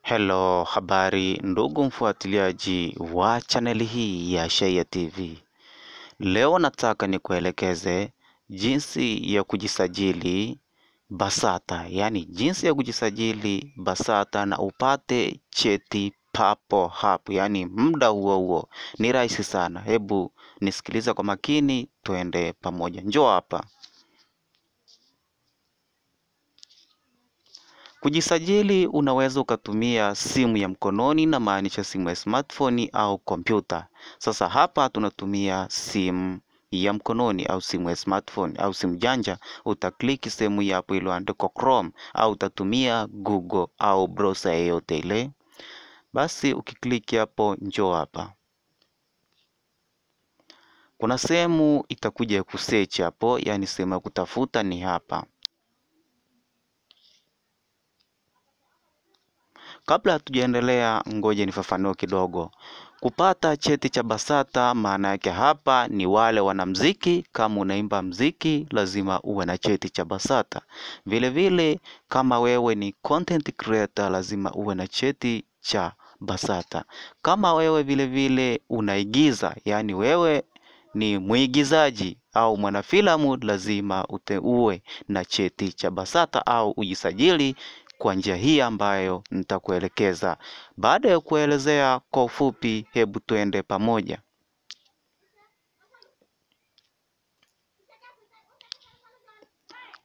Hello, habari ndugu mfuatiliaji wa chaneli hii ya Shayia TV. Leo nataka nikuelekeze jinsi ya kujisajili BASATA, yani jinsi ya kujisajili BASATA na upate cheti papo hapo, yani muda huo huo. Ni rahisi sana. Hebu nisikilize kwa makini, tuende pamoja. Njoo hapa. Kujisajili unaweza ukatumia simu ya mkononi, na maanisha simu ya smartphone au kompyuta. Sasa hapa tunatumia simu ya mkononi au simu ya smartphone au simu janja. Utakliki sehemu hapo iliyoandikwa Chrome, au utatumia Google au browser yoyote ile. Basi ukikliki hapo, njoo hapa. Kuna sehemu itakuja kusearch hapo, yani sehemu ya kutafuta ni hapa. Kabla hatujaendelea, ngoja nifafanue kidogo. Kupata cheti cha BASATA maana yake hapa ni wale wanamuziki. Kama unaimba muziki lazima uwe na cheti cha BASATA. Vile vile kama wewe ni content creator lazima uwe na cheti cha BASATA. Kama wewe vile vile unaigiza, yani wewe ni mwigizaji au mwanafilamu, lazima uwe na cheti cha BASATA au ujisajili kwa njia hii ambayo nitakuelekeza. Baada ya kuelezea kwa ufupi, hebu tuende pamoja.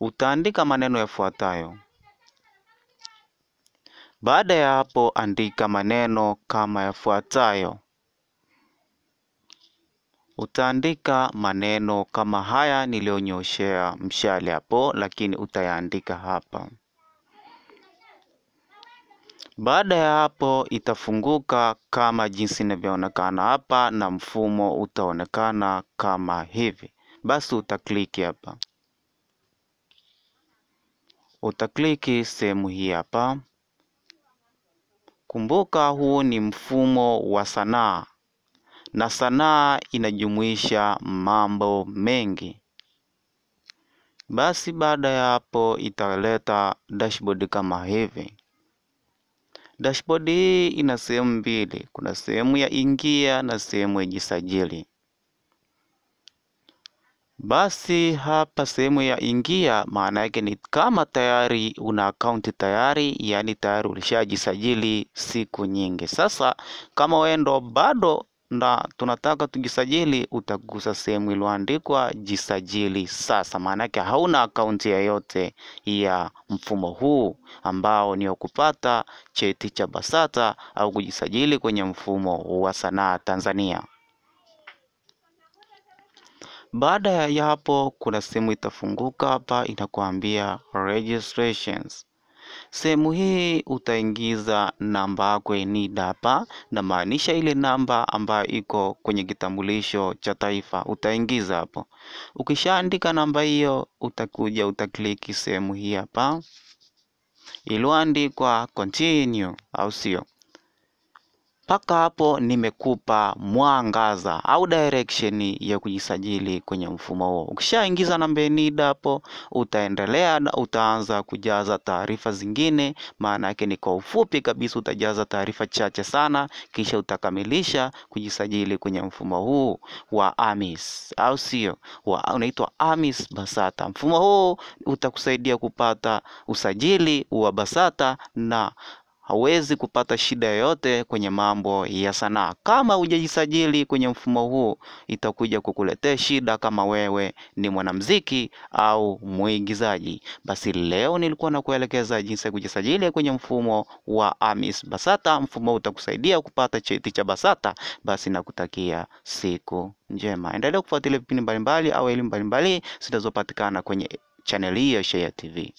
Utaandika maneno yafuatayo. Baada ya hapo, andika maneno kama yafuatayo. Utaandika maneno kama haya nilionyoshea mshale hapo, lakini utayaandika hapa. Baada ya hapo itafunguka kama jinsi inavyoonekana hapa, na mfumo utaonekana kama hivi. Basi utakliki hapa. Utakliki sehemu hii hapa. Kumbuka huu ni mfumo wa sanaa, na sanaa inajumuisha mambo mengi. Basi baada ya hapo italeta dashboard kama hivi. Dashboard hii ina sehemu mbili. Kuna sehemu ya ingia na sehemu ya jisajili. Basi hapa sehemu ya ingia maana yake ni kama tayari una akaunti tayari, yani tayari ulishajisajili siku nyingi. Sasa kama wewe ndo bado na tunataka tujisajili, utagusa sehemu iliyoandikwa jisajili sasa. Maana yake hauna akaunti yoyote ya mfumo huu ambao ni kupata cheti cha BASATA au kujisajili kwenye mfumo wa sanaa Tanzania. Baada ya hapo kuna sehemu itafunguka hapa, inakuambia registrations. Sehemu hii utaingiza namba yako ya NIDA hapa, na maanisha ile namba ambayo iko kwenye kitambulisho cha taifa utaingiza hapo. Ukishaandika namba hiyo, utakuja utakliki sehemu hii hapa iliyoandikwa continue, au sio? Paka hapo nimekupa mwangaza au direction ya kujisajili kwenye mfumo huo. Ukishaingiza namba ya NIDA hapo, utaendelea na utaanza kujaza taarifa zingine. Maana yake ni kwa ufupi kabisa, utajaza taarifa chache sana, kisha utakamilisha kujisajili kwenye mfumo huu wa AMIS, au sio? Unaitwa AMIS BASATA. Mfumo huu utakusaidia kupata usajili wa BASATA na hawezi kupata shida yoyote kwenye mambo ya sanaa. Kama hujajisajili kwenye mfumo huu, itakuja kukuletea shida kama wewe ni mwanamuziki au mwigizaji. Basi leo nilikuwa nakuelekeza jinsi ya kujisajili kwenye mfumo wa AMIS BASATA. Mfumo utakusaidia kupata cheti cha BASATA. Basi nakutakia siku njema. Endelea kufuatilia vipindi mbalimbali au elimu mbalimbali zinazopatikana kwenye channel hii ya Shayia TV.